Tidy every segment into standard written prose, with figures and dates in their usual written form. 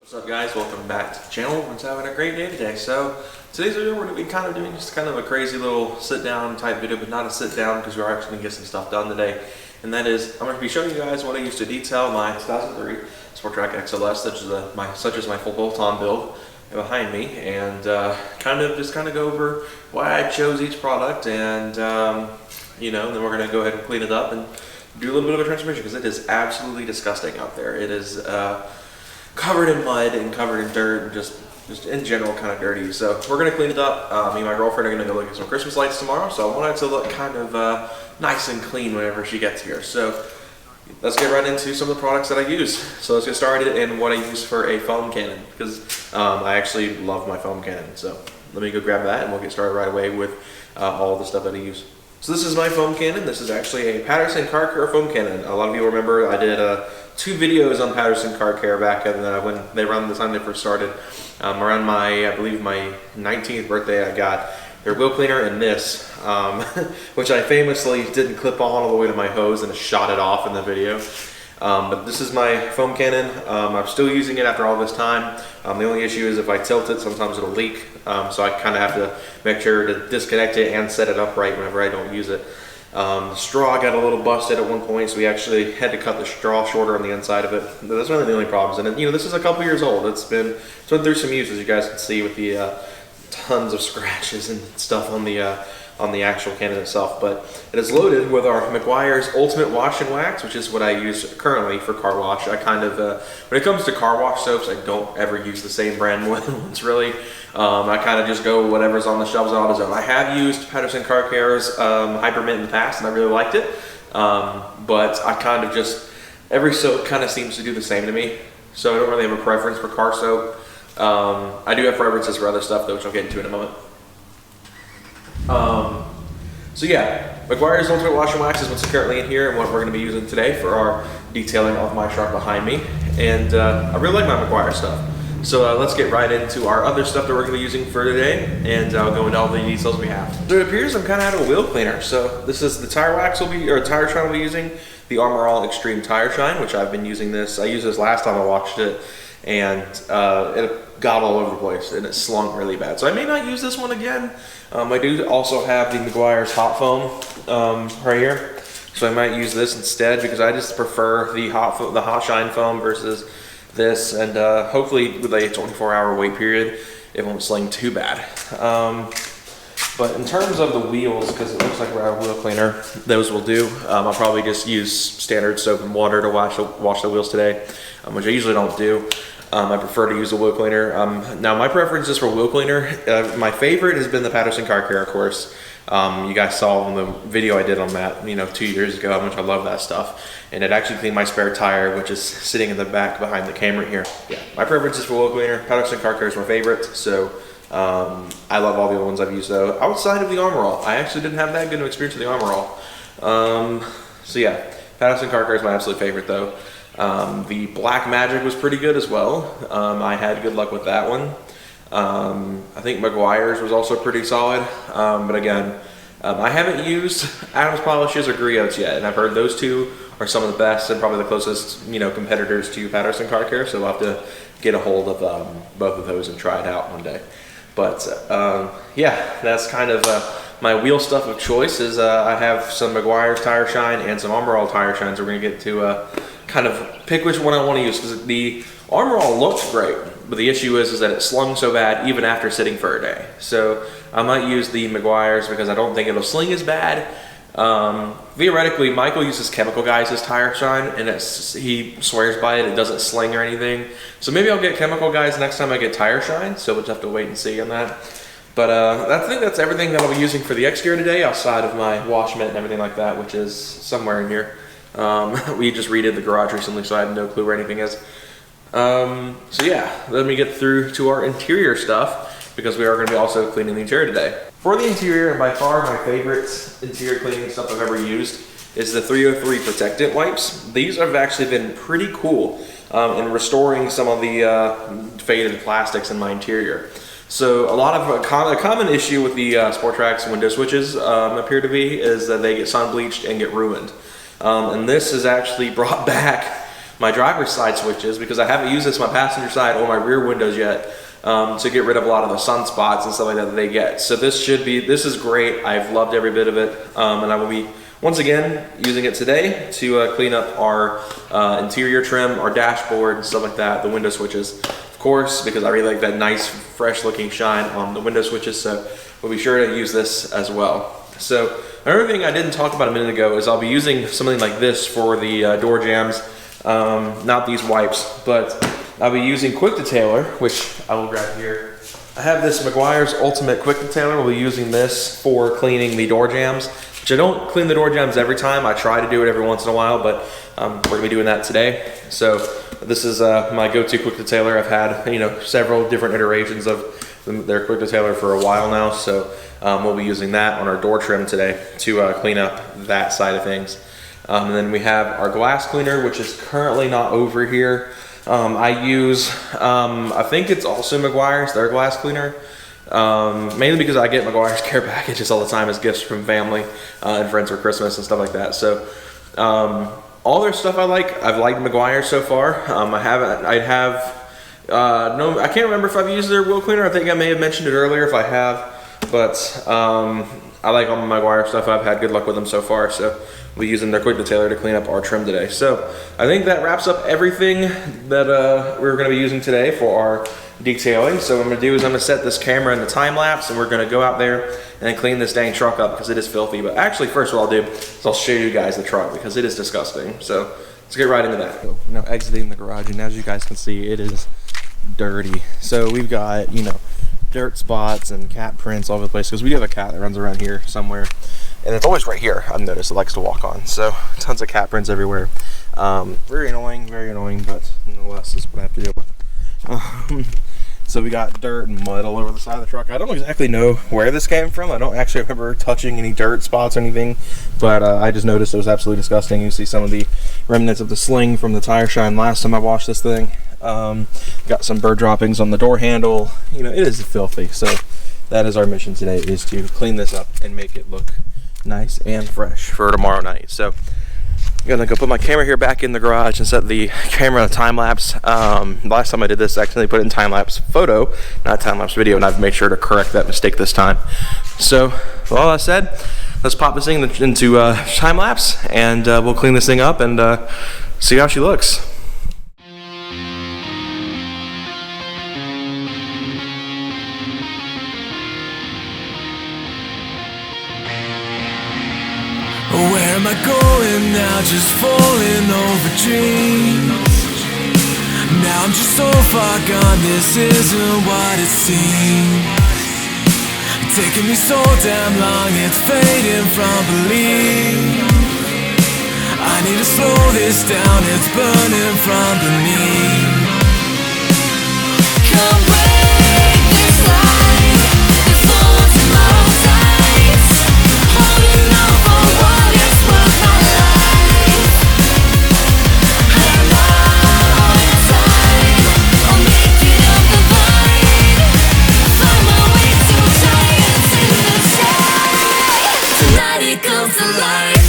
What's up guys, welcome back to the channel. Everyone's having a great day today. So today's video we're going to be kind of doing just kind of a crazy little sit down type video, but not a sit down because we're actually going to get some stuff done today. And that is, I'm going to be showing you guys what I used to detail my 2003 Trac XLS, such as my full bolt-on build behind me, and kind of go over why I chose each product, and you know, and then we're going to go ahead and clean it up and do a little bit of a transformation because it is absolutely disgusting out there. It is covered in mud and covered in dirt and just in general kind of dirty. So we're going to clean it up. Me and my girlfriend are going to go look at some Christmas lights tomorrow, so I want it to look kind of nice and clean whenever she gets here. So let's get right into some of the products that I use. So let's get started in what I use for a foam cannon, because I actually love my foam cannon. So let me go grab that and we'll get started right away with all the stuff that I use. So this is my foam cannon. This is actually a Patterson car care foam cannon. A lot of you remember I did 2 videos on Patterson car care back when they run the time they first started. Around I believe my 19th birthday, I got their wheel cleaner and this, which I famously didn't clip on all the way to my hose and shot it off in the video. But this is my foam cannon. I'm still using it after all this time. The only issue is if I tilt it, sometimes it'll leak. So I kind of have to make sure to disconnect it and set it up right whenever I don't use it. The straw got a little busted at one point, so we actually had to cut the straw shorter on the inside of it. But that's really the only problems. And you know, this is a couple years old. It's been through some use, as you guys can see, with the tons of scratches and stuff on the actual cannon itself. But it is loaded with our Meguiar's Ultimate Wash and Wax, which is what I use currently for car wash. I kind of, when it comes to car wash soaps, I don't ever use the same brand more than once, really. I kind of just go whatever's on the shelves on AutoZone. I have used Patterson Car Care's Hypermint in the past, and I really liked it. But I kind of just, every soap kind of seems to do the same to me. So I don't really have a preference for car soap. I do have preferences for other stuff though, which I'll get into in a moment. So yeah, Meguiar's Ultimate Wash and Wax is what's currently in here and what we're going to be using today for our detailing of my truck behind me. And I really like my Meguiar stuff. So let's get right into our other stuff that we're going to be using for today, and I'll go into all the details we have. So it appears I'm kind of out of a wheel cleaner. So this is the tire wax tire shine we'll be using, the Armor All Extreme Tire Shine, which I've been using this. I used this last time I washed it, and it got all over the place and it slung really bad. So I may not use this one again. I do also have the Meguiar's Hot Foam right here, so I might use this instead because I just prefer the hot shine foam versus this, and hopefully with a 24-hour wait period it won't sling too bad. But in terms of the wheels, because it looks like we're out of wheel cleaner, those will do. I'll probably just use standard soap and water to wash the wheels today, which I usually don't do. I prefer to use a wheel cleaner. Now my preference is for wheel cleaner. My favorite has been the Patterson Car Care, of course. You guys saw in the video I did on that, 2 years ago, how much I love that stuff. And it actually cleaned my spare tire, which is sitting in the back behind the camera here. Yeah, my preference is for wheel cleaner. Patterson Car Care is my favorite, so I love all the other ones I've used though. Outside of the Armor All, I actually didn't have that good of an experience with the Armor All. So yeah, Patterson Car Care is my absolute favorite though. The Black Magic was pretty good as well. I had good luck with that one. I think Meguiar's was also pretty solid, but again, I haven't used Adam's polishes or griots yet, and I've heard those two are some of the best and probably the closest competitors to Patterson Car Care, so we'll have to get a hold of both of those and try it out one day. But yeah, that's kind of my wheel stuff of choice. Is I have some Meguiar's Tire Shine and some Armor All Tire Shines. We're going to get to kind of pick which one I want to use, because the Armor All looks great, but the issue is that it slung so bad even after sitting for a day. So I might use the Meguiar's because I don't think it'll sling as bad. Theoretically, Michael uses Chemical Guys' Tire Shine, and he swears by it. It doesn't sling or anything. So maybe I'll get Chemical Guys next time I get Tire Shine, so we'll just have to wait and see on that. But I think that's everything that I'll be using for the exterior today, outside of my wash mitt and everything like that, which is somewhere in here. We just redid the garage recently, so I have no clue where anything is. So yeah, let me get through to our interior stuff, because we are going to be also cleaning the interior today. For the interior, and by far my favorite interior cleaning stuff I've ever used, is the 303 Protectant Wipes. These have actually been pretty cool in restoring some of the faded plastics in my interior. So a common issue with the Sport Tracs window switches appear to be is that they get sun bleached and get ruined. And this has actually brought back my driver's side switches, because I haven't used this on my passenger side or my rear windows yet, to get rid of a lot of the sunspots and stuff like that they get. So this is great. I've loved every bit of it, and I will be once again using it today to clean up our interior trim, our dashboard, stuff like that, the window switches, of course, because I really like that nice fresh looking shine on the window switches. So we'll be sure to use this as well. So another thing I didn't talk about a minute ago is I'll be using something like this for the door jambs, not these wipes, but I'll be using quick detailer, which I will grab here. I have this Meguiar's Ultimate Quick Detailer. We'll be using this for cleaning the door jambs, which I don't clean the door jambs every time. I try to do it every once in a while, but we're gonna be doing that today. So this is my go-to quick detailer. I've had, you know, several different iterations of their quick detailer for a while now. So we'll be using that on our door trim today to clean up that side of things. And then we have our glass cleaner, which is currently not over here. I use, I think it's also Meguiar's, their glass cleaner, mainly because I get Meguiar's care packages all the time as gifts from family and friends for Christmas and stuff like that. So all their stuff I've liked Meguiar so far. I can't remember if I've used their wheel cleaner. I think I may have mentioned it earlier if I have, but I like all my Meguiar stuff. I've had good luck with them so far. So we'll be using their quick detailer to clean up our trim today. So I think that wraps up everything that we're going to be using today for our detailing. So what I'm going to do is I'm going to set this camera in the time lapse, and we're going to go out there and clean this dang truck up because it is filthy. But actually, first what I'll do is I'll show you guys the truck because it is disgusting. So let's get right into that. Now exiting the garage, and as you guys can see, it is dirty. So we've got, you know, dirt spots and cat prints all over the place because we do have a cat that runs around here somewhere, and it's always right here. I've noticed it likes to walk on. So tons of cat prints everywhere. Very annoying, but nonetheless, this is what I have to deal with. So we got dirt and mud all over the side of the truck. I don't exactly know where this came from. I don't actually remember touching any dirt spots or anything, but I just noticed it was absolutely disgusting. You see some of the remnants of the sling from the tire shine last time I washed this thing. Got some bird droppings on the door handle. You know, it is filthy. So that is our mission today, is to clean this up and make it look nice and fresh for tomorrow night. So I'm gonna go put my camera here back in the garage and set the camera in a time lapse. Last time I did this, I accidentally put it in time lapse photo, not time lapse video, and I've made sure to correct that mistake this time. So with all that said, let's pop this thing into time lapse, and we'll clean this thing up and see how she looks. Where am I going now? Just falling over dreams. Now I'm just so far gone, this isn't what it seems. Taking me so damn long, it's fading from belief. I need to slow this down, it's burning from beneath. Come break this line, this one's in my eyes. Holding on for what it's worth, my life. I'm out of time, I'll make it up the vine. Find my way to giants in the sky. Tonight it comes to life.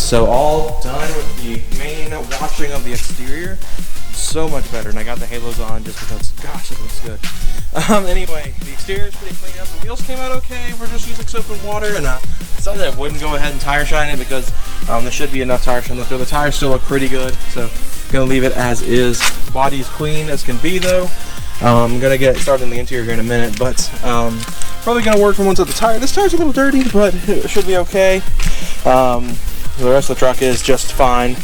So all done with the main washing of the exterior. So much better, and I got the halos on just because, gosh, it looks good. Anyway, the exterior is pretty clean up. The wheels came out okay. We're just using soap and water, and I decided I wouldn't go ahead and tire shine it because there should be enough tire shine left there. The tires still look pretty good, so gonna leave it as is. Body's clean as can be though. I'm gonna get started in the interior here in a minute, but probably gonna work from one side of the tire. This tire's a little dirty, but it should be okay. The rest of the truck is just fine.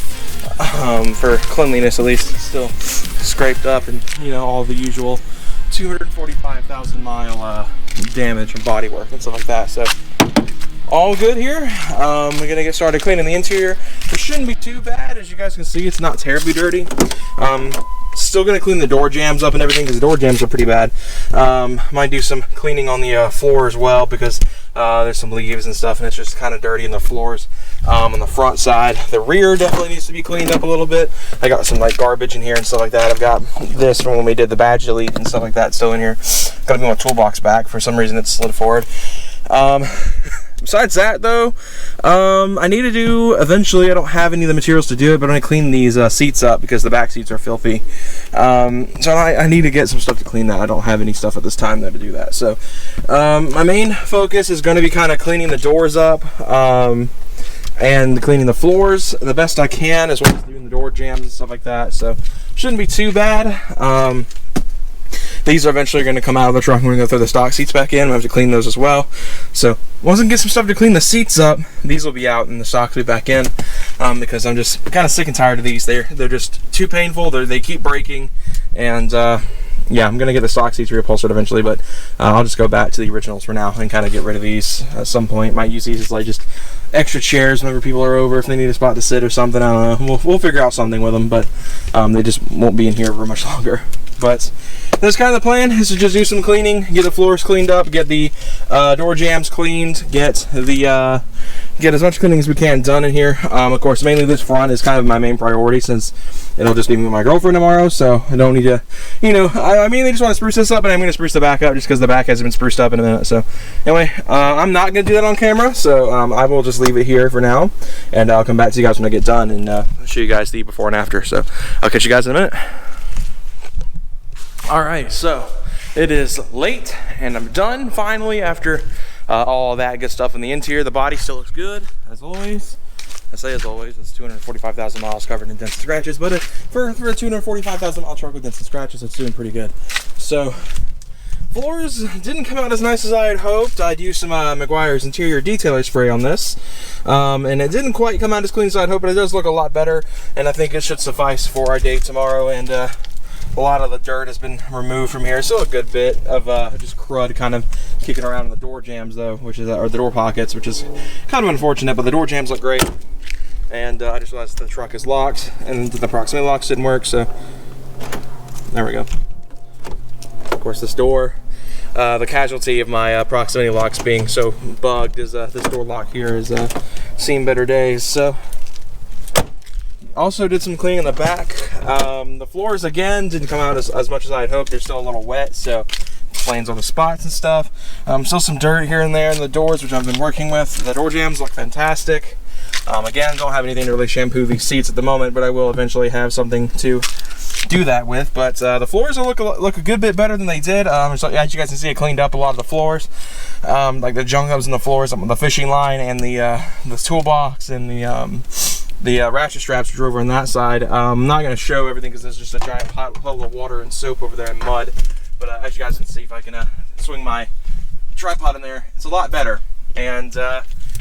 For cleanliness at least, it's still scraped up and, you know, all the usual 245,000 mile damage and body work and stuff like that. So all good here. We're gonna get started cleaning the interior. It shouldn't be too bad. As you guys can see, it's not terribly dirty. Still gonna clean the door jambs up and everything because the door jambs are pretty bad. Might do some cleaning on the floor as well because there's some leaves and stuff and it's just kind of dirty in the floors on the front side. The rear definitely needs to be cleaned up a little bit. I got some like garbage in here and stuff like that. I've got this from when we did the badge delete and stuff like that still in here. Gotta be my toolbox back. For some reason it slid forward. Besides that though, I need to do eventually, I don't have any of the materials to do it, but I'm going to clean these seats up because the back seats are filthy. So I need to get some stuff to clean that. I don't have any stuff at this time though to do that. So my main focus is going to be kind of cleaning the doors up and cleaning the floors the best I can, as well as doing the door jambs and stuff like that. So shouldn't be too bad. These are eventually going to come out of the truck and we're going to throw the stock seats back in. We have to clean those as well. So once I get some stuff to clean the seats up, these will be out and the stocks will be back in because I'm just kind of sick and tired of these. They're just too painful. They keep breaking. And yeah, I'm going to get the stock seats reupholstered eventually, but I'll just go back to the originals for now and kind of get rid of these at some point. Might use these as like just extra chairs whenever people are over if they need a spot to sit or something. I don't know. We'll figure out something with them, but they just won't be in here for much longer. But that's kind of the plan, is to just do some cleaning, get the floors cleaned up, get the door jambs cleaned, get as much cleaning as we can done in here. Of course, mainly this front is kind of my main priority since it'll just be me and my girlfriend tomorrow, so I don't need to, you know, I mainly just want to spruce this up, and I'm going to spruce the back up just because the back hasn't been spruced up in a minute. So anyway, I'm not going to do that on camera, so I will just leave it here for now, and I'll come back to you guys when I get done and show you guys the before and after. So I'll catch you guys in a minute. Alright, so it is late and I'm done finally after all that good stuff in the interior. The body still looks good, as always. I say as always, it's 245,000 miles covered in dents and scratches, but for a 245,000 mile truck with dents and scratches, it's doing pretty good. So, floors didn't come out as nice as I had hoped. I'd used some Meguiar's interior detailer spray on this, and it didn't quite come out as clean as I'd hoped, but it does look a lot better, and I think it should suffice for our date tomorrow. And a lot of the dirt has been removed from here. Still a good bit of just crud kind of kicking around in the door jambs though, which is or the door pockets, which is kind of unfortunate, but the door jambs look great. And I just realized the truck is locked and the proximity locks didn't work, so there we go. Of course, this door, the casualty of my proximity locks being so bugged is this door lock here has seen better days. So also did some cleaning in the back. The floors again didn't come out as much as I had hoped. They're still a little wet, so explains all the spots and stuff. Still some dirt here and there in the doors, which I've been working with. The door jambs look fantastic. Again, don't have anything to really shampoo these seats at the moment, but I will eventually have something to do that with. But the floors look a good bit better than they did. So as you guys can see, I cleaned up a lot of the floors, like the junk that was in the floors, the fishing line and the toolbox and the ratchet straps are over on that side. I'm not going to show everything because there's just a giant puddle of water and soap over there and mud. But as you guys can see, if I can swing my tripod in there, it's a lot better. And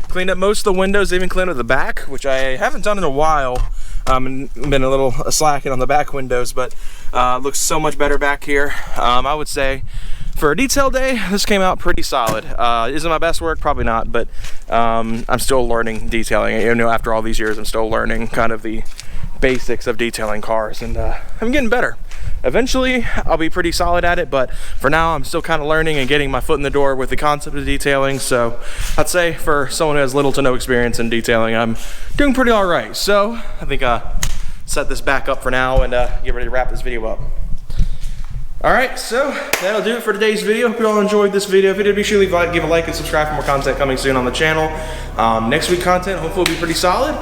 cleaned up most of the windows, even cleaned up the back, which I haven't done in a while. And been a little slacking on the back windows, but looks so much better back here. I would say for a detail day, this came out pretty solid. Is it my best work? Probably not, but I'm still learning detailing. You know, after all these years, I'm still learning kind of the basics of detailing cars, and I'm getting better. Eventually, I'll be pretty solid at it, but for now, I'm still kind of learning and getting my foot in the door with the concept of detailing. So I'd say for someone who has little to no experience in detailing, I'm doing pretty all right. So I think set this back up for now and get ready to wrap this video up. All right, so that'll do it for today's video. Hope you all enjoyed this video. If you did, be sure to give a like and subscribe for more content coming soon on the channel. Next week content hopefully will be pretty solid.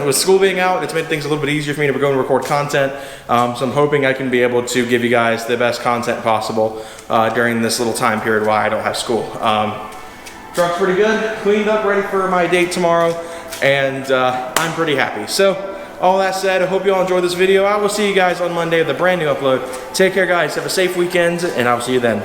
With school being out, it's made things a little bit easier for me to go and record content. So I'm hoping I can be able to give you guys the best content possible during this little time period while I don't have school. Truck's pretty good, cleaned up, ready for my date tomorrow, and I'm pretty happy. So, all that said, I hope you all enjoyed this video. I will see you guys on Monday with a brand new upload. Take care, guys. Have a safe weekend, and I'll see you then.